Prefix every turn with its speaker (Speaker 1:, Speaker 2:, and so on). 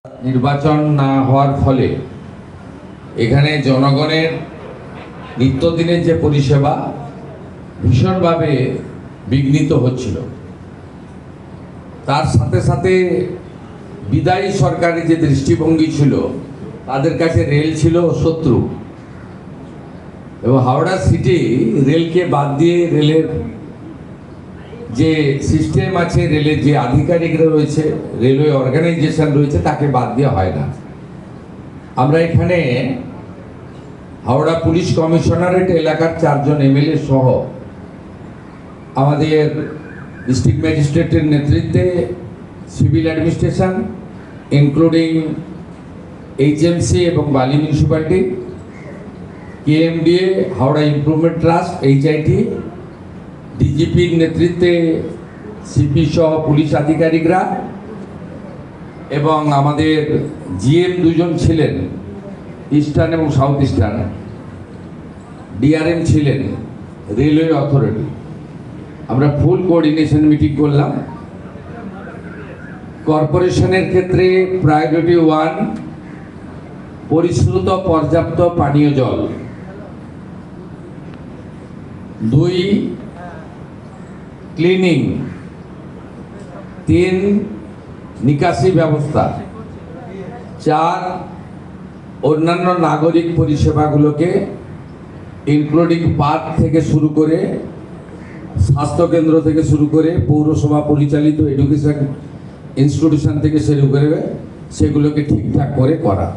Speaker 1: নির্বাচন না হওয়ার ফলে এখানে জনগণের নিত্যদিনের যে পরিষেবা ভীষণভাবে বিঘ্নিত হচ্ছিল। তার সাথে সাথে বিদায়ী সরকারের যে দৃষ্টিভঙ্গি ছিল, তাদের কাছে রেল ছিল শত্রু, এবং হাওড়া সিটি রেলকে বাদ দিয়ে রেলের যে সিস্টেম আছে, রেলের যে আধিকারিকরা রয়েছে, রেলওয়ে অর্গানাইজেশন রয়েছে, তাকে বাদ দেওয়া হয় না। আমরা এখানে হাওড়া পুলিশ কমিশনারেট এলাকার 4 জন এমএলএ সহ আমাদের ডিস্ট্রিক্ট ম্যাজিস্ট্রেটের নেতৃত্বে সিভিল অ্যাডমিনিস্ট্রেশন ইনক্লুডিং এইচএমসি এবং Bally municipality, KMDA, Howrah improvement trust, HIT, ডিজিপির নেতৃত্বে সিপি সহ পুলিশ আধিকারিকরা এবং আমাদের জিএম 2 জন ছিলেন, ইস্টার্ন এবং সাউথ ইস্টার্ন, ডিআরএম ছিলেন, রেলওয়ে অথরিটি। আমরা ফুল কোঅর্ডিনেশন মিটিং করলাম। কর্পোরেশনের ক্ষেত্রে প্রায়োরিটি 1 পরিশ্রুত পর্যাপ্ত পানীয় জল, 2 ক্লিনিং, 3 নিকাশি ব্যবস্থা, 4 অন্যান্য নাগরিক পরিষেবাগুলোকে ইনক্লুডিং পার্ক থেকে শুরু করে, স্বাস্থ্যকেন্দ্র থেকে শুরু করে, পৌরসভা পরিচালিত এডুকেশন ইনস্টিটিউশন থেকে শুরু করে সেগুলোকে ঠিকঠাক করে করা।